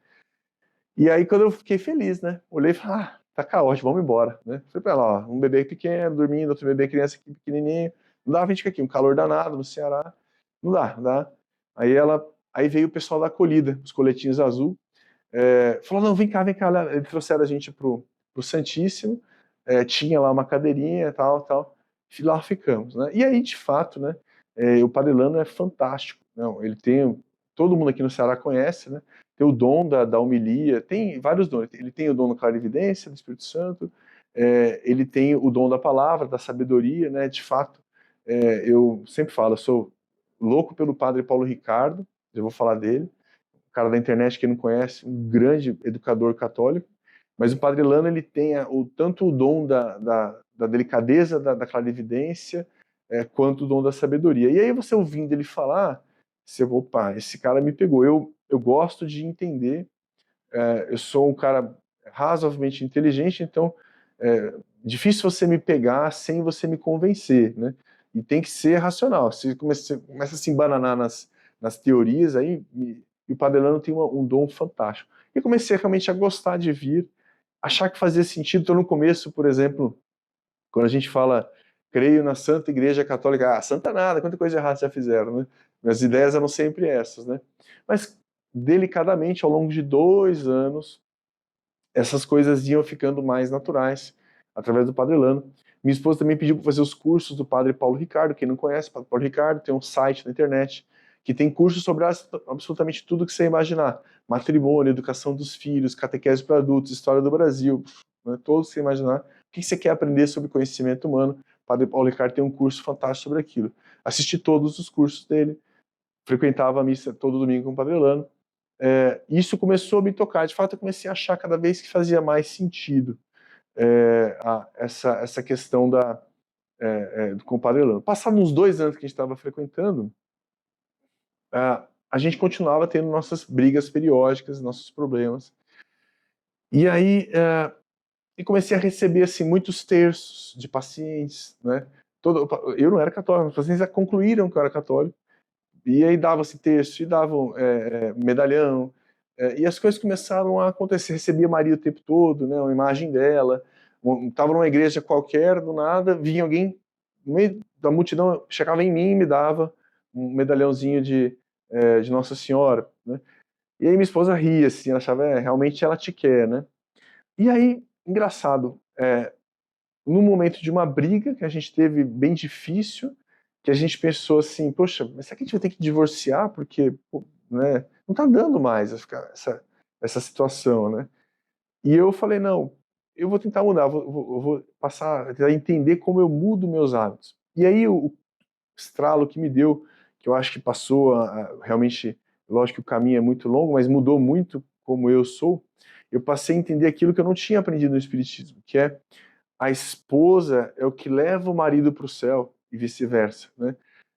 E aí quando eu fiquei feliz, né, olhei e falei, tá caótico, vamos embora, né? Falei pra ela, ó, um bebê pequeno, dormindo, outro bebê criança aqui pequenininho, não dá pra gente ficar aqui, um calor danado no Ceará, não dá. Aí veio o pessoal da acolhida, os coletinhos azul, falou, não, vem cá, eles trouxeram a gente pro Santíssimo, tinha lá uma cadeirinha, tal, e lá ficamos, né? E aí, de fato, né, o Padre Lano é fantástico, não, ele tem, todo mundo aqui no Ceará conhece, né, tem o dom da homilia, tem vários dons, ele tem o dom da clarividência, do Espírito Santo, ele tem o dom da palavra, da sabedoria, né, de fato, eu sempre falo, eu sou louco pelo Padre Paulo Ricardo, eu vou falar dele, cara da internet que não conhece, um grande educador católico, mas o Padre Lano ele tem tanto o dom da delicadeza, da clarividência, quanto o dom da sabedoria. E aí você ouvindo ele falar, você, opa, esse cara me pegou. Eu gosto de entender, eu sou um cara razoavelmente inteligente, então difícil você me pegar sem você me convencer, né? E tem que ser racional. Se você começa a se embananar nas teorias, aí e o Padre Lano tem um dom fantástico. E comecei realmente a gostar de vir, achar que fazia sentido. Então, no começo, por exemplo, quando a gente fala, creio na Santa Igreja Católica, santa nada, quanta coisa errada já fizeram, né? Minhas ideias eram sempre essas, né? Mas, delicadamente, ao longo de 2 anos, essas coisas iam ficando mais naturais, através do Padre Lano. Minha esposa também pediu para fazer os cursos do Padre Paulo Ricardo. Quem não conhece, o Padre Paulo Ricardo tem um site na internet que tem cursos sobre absolutamente tudo que você imaginar. Matrimônio, educação dos filhos, catequese para adultos, história do Brasil, né, todos que você imaginar. O que você quer aprender sobre conhecimento humano? O Padre Paulo Ricardo tem um curso fantástico sobre aquilo. Assisti todos os cursos dele, frequentava a missa todo domingo com o Padre Lano. isso começou a me tocar. De fato, eu comecei a achar cada vez que fazia mais sentido essa questão do compadre Elano. Passados uns 2 anos que a gente estava frequentando, a gente continuava tendo nossas brigas periódicas, nossos problemas. E aí e comecei a receber assim muitos terços de pacientes, né? Eu não era católico, os pacientes já concluíram que eu era católico. E aí dava-se terço, e davam medalhão, e as coisas começaram a acontecer. Recebia Maria o tempo todo, né, uma imagem dela. Estava numa igreja qualquer, do nada, vinha alguém no meio da multidão, chegava em mim e me dava um medalhãozinho de Nossa Senhora, né? E aí minha esposa ria, assim, ela achava, realmente ela te quer, né? E aí, engraçado, no momento de uma briga que a gente teve bem difícil, que a gente pensou assim, poxa, mas será que a gente vai ter que divorciar? Porque, pô, né, não tá dando mais essa situação, né? E eu falei, não, eu vou tentar mudar, eu vou passar a tentar entender como eu mudo meus hábitos. E aí o estralo que me deu, que eu acho que passou realmente, lógico que o caminho é muito longo, mas mudou muito como eu sou, eu passei a entender aquilo que eu não tinha aprendido no Espiritismo, que é a esposa é o que leva o marido para o céu e vice-versa, né?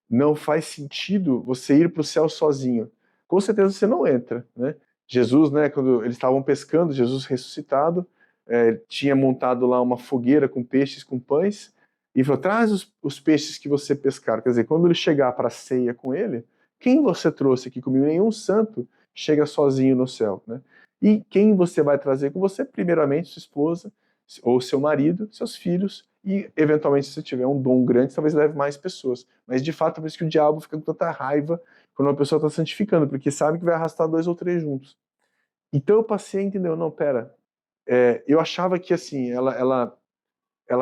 Não faz sentido você ir para o céu sozinho. Com certeza você não entra, né? Jesus, né, quando eles estavam pescando, Jesus ressuscitado, tinha montado lá uma fogueira com peixes, com pães, e falou, traz os peixes que você pescar. Quer dizer, quando ele chegar para a ceia com ele, quem você trouxe aqui comigo? Nenhum santo chega sozinho no céu, né? E quem você vai trazer com você? Primeiramente, sua esposa, ou seu marido, seus filhos, e eventualmente, se você tiver um dom grande, talvez leve mais pessoas. Mas de fato, é por isso que o diabo fica com tanta raiva quando uma pessoa está santificando, porque sabe que vai arrastar 2 ou 3 juntos. Então eu passei a entender, não, pera, eu achava que assim, ela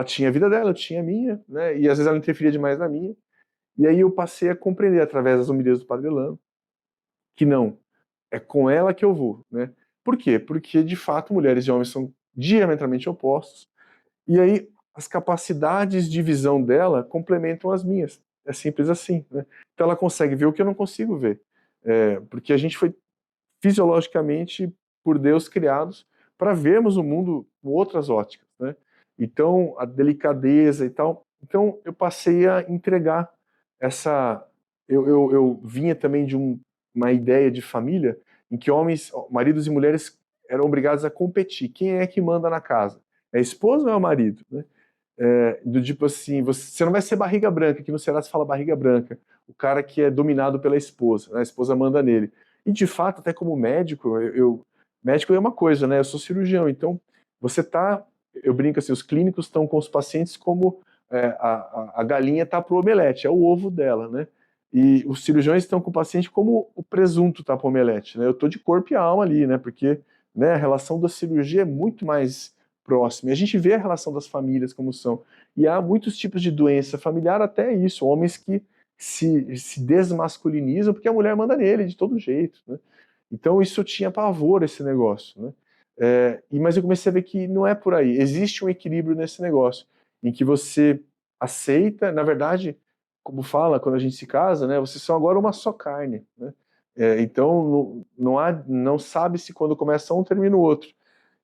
tinha a vida dela, eu tinha a minha, né? E às vezes ela interferia demais na minha. E aí eu passei a compreender através das homilias do Padre Elano que não, é com ela que eu vou, né? Por quê? Porque de fato mulheres e homens são diametralmente opostos. E aí as capacidades de visão dela complementam as minhas. É simples assim, né? Então ela consegue ver o que eu não consigo ver. Porque a gente foi fisiologicamente por Deus criados para vermos o mundo com outras óticas, né? Então a delicadeza e tal. Então eu passei a entregar essa. Eu vinha também de uma ideia de família em que homens, maridos e mulheres eram obrigados a competir. Quem é que manda na casa? É a esposa ou é o marido, né? Do tipo assim, você não vai ser barriga branca, que no Ceará se fala barriga branca, o cara que é dominado pela esposa, né? A esposa manda nele. E de fato, até como médico, médico é uma coisa, né? Eu sou cirurgião, então você tá, eu brinco assim, os clínicos estão com os pacientes como a galinha tá pro omelete, é o ovo dela, né? E os cirurgiões estão com o paciente como o presunto tá pro omelete, né? Eu tô de corpo e alma ali, né? Porque, né, a relação da cirurgia é muito mais próximo. E a gente vê a relação das famílias como são. E há muitos tipos de doença familiar, até isso, homens que se desmasculinizam porque a mulher manda nele de todo jeito, né? Então isso tinha pavor, esse negócio, né? Mas eu comecei a ver que não é por aí. Existe um equilíbrio nesse negócio, em que você aceita, na verdade, como fala quando a gente se casa, né? Vocês são agora uma só carne, né? Então não sabe se quando começa um termina o outro.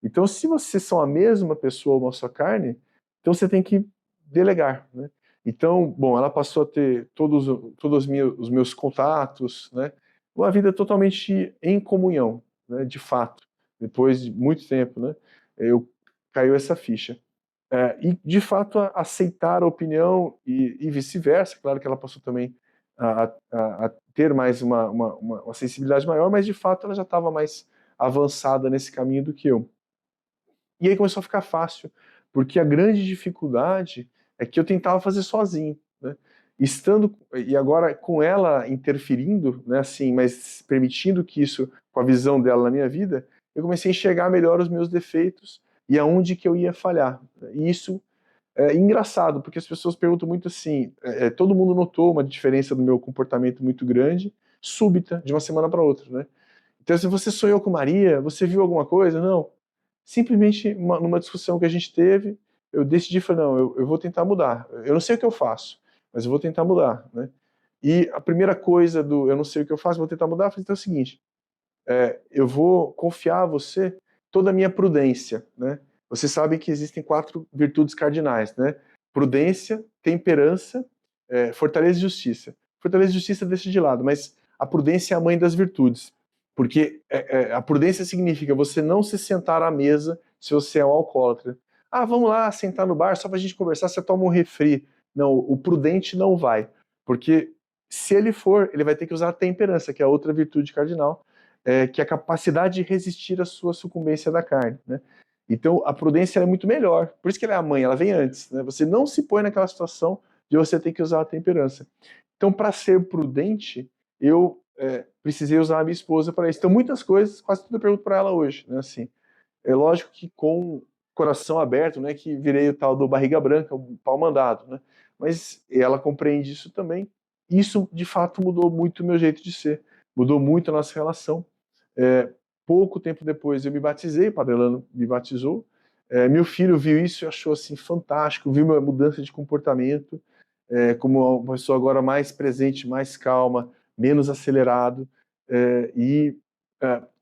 Então, se vocês são a mesma pessoa, uma só carne, então você tem que delegar, né? Então, bom, ela passou a ter todos os meus contatos, né? Uma vida totalmente em comunhão, né? De fato, depois de muito tempo, né? Eu caiu essa ficha. E, de fato, aceitar a opinião e vice-versa. Claro que ela passou também a ter mais uma sensibilidade maior, mas, de fato, ela já estava mais avançada nesse caminho do que eu. E aí começou a ficar fácil, porque a grande dificuldade é que eu tentava fazer sozinho, né? E agora com ela interferindo, né, assim, mas permitindo que isso, com a visão dela na minha vida, eu comecei a enxergar melhor os meus defeitos e aonde que eu ia falhar. E isso é engraçado, porque as pessoas perguntam muito assim, todo mundo notou uma diferença do meu comportamento muito grande, súbita, de uma semana para outra, né? Então, se você sonhou com Maria, você viu alguma coisa? Não. Simplesmente numa discussão que a gente teve, eu decidi, falei, não, eu vou tentar mudar. Eu não sei o que eu faço, mas eu vou tentar mudar, né? E a primeira coisa do eu não sei o que eu faço, vou tentar mudar, foi então, é o seguinte, eu vou confiar a você toda a minha prudência, né? Você sabe que existem 4 virtudes cardinais, né? Prudência, temperança, fortaleza e justiça. Fortaleza e justiça deixa de lado, mas a prudência é a mãe das virtudes. Porque a prudência significa você não se sentar à mesa se você é um alcoólatra. Ah, vamos lá sentar no bar só pra gente conversar, você toma um refri. Não, o prudente não vai. Porque se ele for, ele vai ter que usar a temperança, que é a outra virtude cardinal, que é a capacidade de resistir à sua sucumbência da carne, né? Então, a prudência é muito melhor. Por isso que ela é a mãe, ela vem antes, né? Você não se põe naquela situação de você ter que usar a temperança. Então, para ser prudente, eu precisei usar a minha esposa para isso. Então, muitas coisas, quase tudo eu pergunto para ela hoje, né? Assim, é lógico que com coração aberto, né? Que virei o tal do barriga branca, o pau mandado, né? Mas ela compreende isso também. Isso, de fato, mudou muito o meu jeito de ser. Mudou muito a nossa relação. É, pouco tempo depois eu me batizei, o Padre Elano me batizou. Meu filho viu isso e achou assim fantástico, viu uma mudança de comportamento, como uma pessoa agora mais presente, mais calma, menos acelerado, e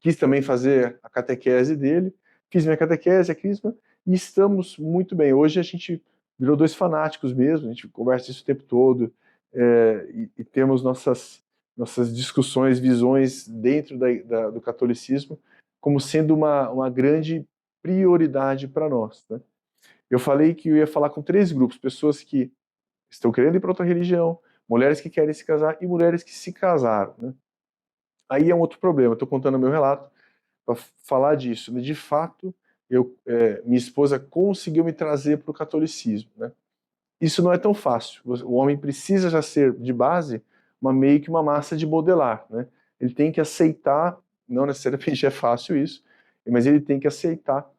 quis também fazer a catequese dele. Fiz minha catequese, a crisma, e estamos muito bem. Hoje a gente virou 2 fanáticos mesmo, a gente conversa isso o tempo todo, e temos nossas discussões, visões dentro do catolicismo como sendo uma grande prioridade para nós, né? Eu falei que eu ia falar com 3 grupos, pessoas que estão querendo ir para outra religião, mulheres que querem se casar e mulheres que se casaram, né? Aí é um outro problema, estou contando o meu relato para falar disso, né? De fato, minha esposa conseguiu me trazer para o catolicismo, né? Isso não é tão fácil. O homem precisa já ser, de base, meio que uma massa de modelar, né? Ele tem que aceitar, não necessariamente é fácil isso, mas ele tem que aceitar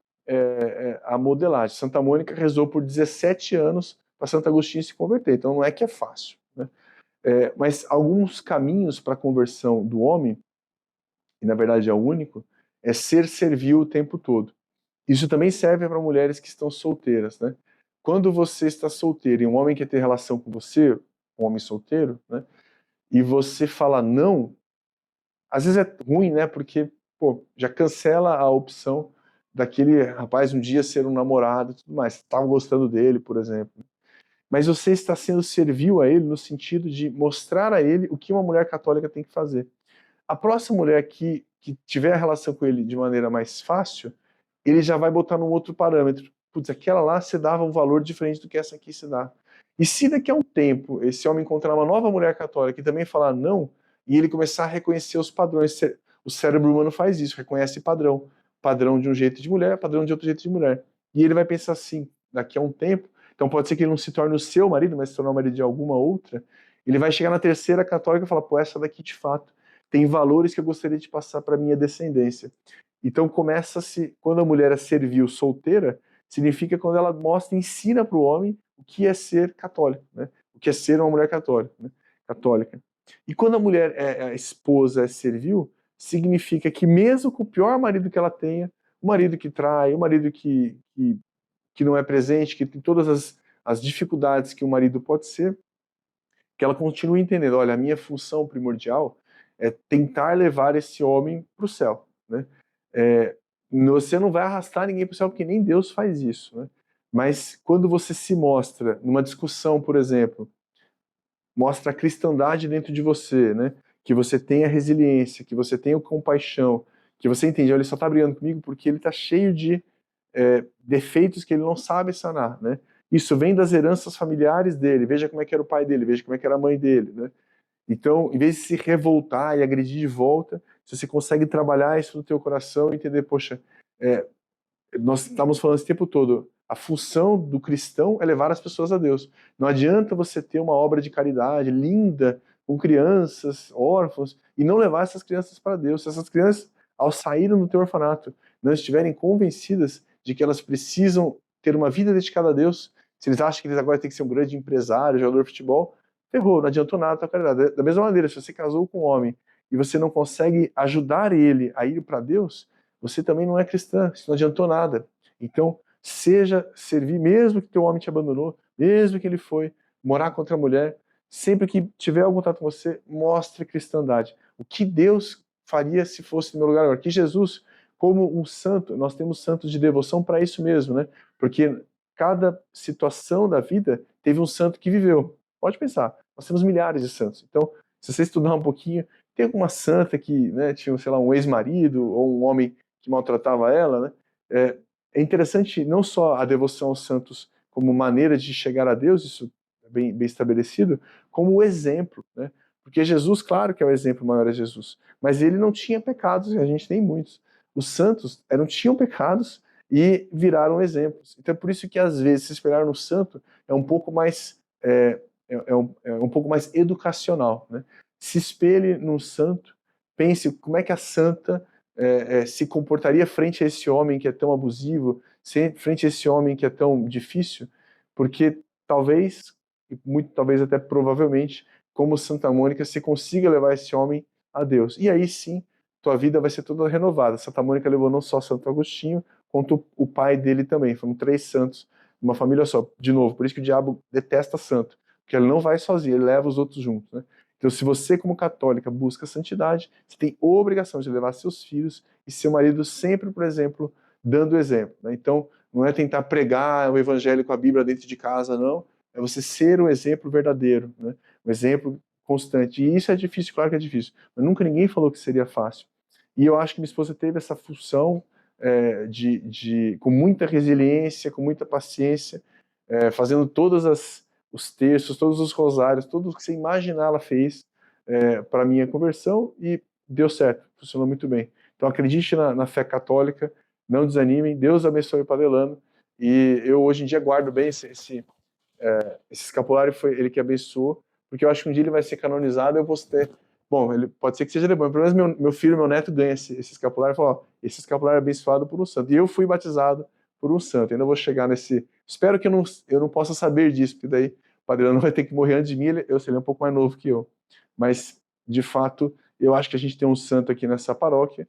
a modelagem. Santa Mônica rezou por 17 anos para Santo Agostinho se converter, então não é que é fácil, né? Mas alguns caminhos para a conversão do homem, e na verdade é o único, é ser servil o tempo todo. Isso também serve para mulheres que estão solteiras, né? Quando você está solteiro e um homem quer ter relação com você, um homem solteiro, né? E você fala não, às vezes é ruim, né? Porque, pô, já cancela a opção daquele rapaz um dia ser um namorado e tudo mais. Você estava gostando dele, por exemplo. Mas você está sendo servil a ele no sentido de mostrar a ele o que uma mulher católica tem que fazer. A próxima mulher que tiver a relação com ele de maneira mais fácil, ele já vai botar num outro parâmetro. Putz, aquela lá você dava um valor diferente do que essa aqui se dá. E se daqui a um tempo esse homem encontrar uma nova mulher católica e também falar não, e ele começar a reconhecer os padrões, o cérebro humano faz isso, reconhece padrão. Padrão de um jeito de mulher, padrão de outro jeito de mulher. E ele vai pensar assim, daqui a um tempo, então pode ser que ele não se torne o seu marido, mas se tornar o marido de alguma outra, ele vai chegar na terceira católica e falar, pô, essa daqui de fato tem valores que eu gostaria de passar para minha descendência. Então começa-se, quando a mulher é servil solteira, significa quando ela mostra, ensina para o homem o que é ser católico, né? O que é ser uma mulher católica, né? Católica. E quando a mulher a esposa é servil, significa que mesmo com o pior marido que ela tenha, o marido que trai, o marido que não é presente, que tem todas as dificuldades que o marido pode ser, que ela continue entendendo, olha, a minha função primordial é tentar levar esse homem para o céu, né? É, você não vai arrastar ninguém para o céu, porque nem Deus faz isso, né? Mas quando você se mostra numa discussão, por exemplo, mostra a cristandade dentro de você, né? Que você tenha resiliência, que você tenha compaixão, que você entende, olha, ele só está brigando comigo porque ele está cheio de defeitos que ele não sabe sanar, né? Isso vem das heranças familiares dele. Veja como é que era o pai dele, veja como é que era a mãe dele, né? Então, em vez de se revoltar e agredir de volta, se você consegue trabalhar isso no teu coração e entender, poxa, é, nós estamos falando esse tempo todo, a função do cristão é levar as pessoas a Deus. Não adianta você ter uma obra de caridade linda, com crianças, órfãos, e não levar essas crianças para Deus. Se essas crianças, ao saírem do teu orfanato, não estiverem convencidas de que elas precisam ter uma vida dedicada a Deus, se eles acham que eles agora têm que ser um grande empresário, jogador de futebol, ferrou, não adiantou nada a tua caridade. Da mesma maneira, se você casou com um homem e você não consegue ajudar ele a ir para Deus, você também não é cristã, isso não adiantou nada. Então, seja servir, mesmo que teu homem te abandonou, mesmo que ele foi morar com outra mulher, sempre que tiver algum contato com você, mostre cristandade. O que Deus faria se fosse no meu lugar agora? Que Jesus, como um santo, nós temos santos de devoção para isso mesmo, né? Porque cada situação da vida teve um santo que viveu. Pode pensar, nós temos milhares de santos. Então, se você estudar um pouquinho, tem alguma santa que, né, tinha, sei lá, um ex-marido ou um homem que maltratava ela, né? É interessante não só a devoção aos santos como maneira de chegar a Deus, isso é bem estabelecido, como o exemplo, né? Porque Jesus, claro que é o exemplo maior, é Jesus, mas ele não tinha pecados, e a gente tem muitos. Os santos tinham pecados e viraram exemplos. Então é por isso que às vezes se espelhar no santo é um pouco mais um pouco mais educacional, né? Se espelhe num santo, pense como é que a santa se comportaria frente a esse homem que é tão abusivo, frente a esse homem que é tão difícil, porque talvez, muito talvez até provavelmente, como Santa Mônica, você consiga levar esse homem a Deus. E aí sim, tua vida vai ser toda renovada. Santa Mônica levou não só Santo Agostinho, quanto o pai dele também. Foram 3 santos, uma família só. De novo, por isso que o diabo detesta santo, porque ele não vai sozinho, ele leva os outros juntos, né? Então, se você, como católica, busca santidade, você tem obrigação de levar seus filhos e seu marido sempre, por exemplo, dando exemplo, né? Então, não é tentar pregar o evangelho com a Bíblia dentro de casa, não. É você ser um exemplo verdadeiro, né? Um exemplo constante. E isso é difícil, claro que é difícil. Mas nunca ninguém falou que seria fácil. E eu acho que minha esposa teve essa função com muita resiliência, com muita paciência, fazendo os terços, todos os rosários, tudo o que você imaginar ela fez para a minha conversão e deu certo, funcionou muito bem. Então acredite na fé católica, não desanimem, Deus abençoe o Padre Elano, e eu hoje em dia guardo bem esse escapulário, foi ele que abençoou, porque eu acho que um dia ele vai ser canonizado, eu vou ter... Bom, ele pode ser que seja depois, pelo menos meu filho, meu neto ganha esse escapulário e fala, ó, esse escapulário é abençoado por um santo. E eu fui batizado por um santo. Ainda vou chegar nesse... Espero que eu não possa saber disso, porque daí o Padre Elano vai ter que morrer antes de mim, ele é um pouco mais novo que eu. Mas, de fato, eu acho que a gente tem um santo aqui nessa paróquia,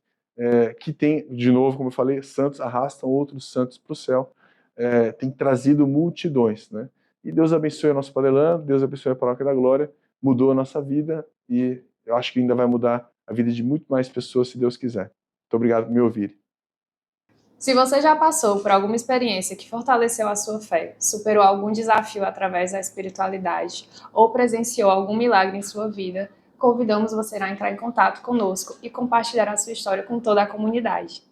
que tem, de novo, como eu falei, santos arrastam outros santos para o céu, tem trazido multidões, né? E Deus abençoe o nosso Padre Elano, Deus abençoe a Paróquia da Glória, mudou a nossa vida e eu acho que ainda vai mudar a vida de muito mais pessoas, se Deus quiser. Muito obrigado por me ouvir. Se você já passou por alguma experiência que fortaleceu a sua fé, superou algum desafio através da espiritualidade ou presenciou algum milagre em sua vida, convidamos você a entrar em contato conosco e compartilhar a sua história com toda a comunidade.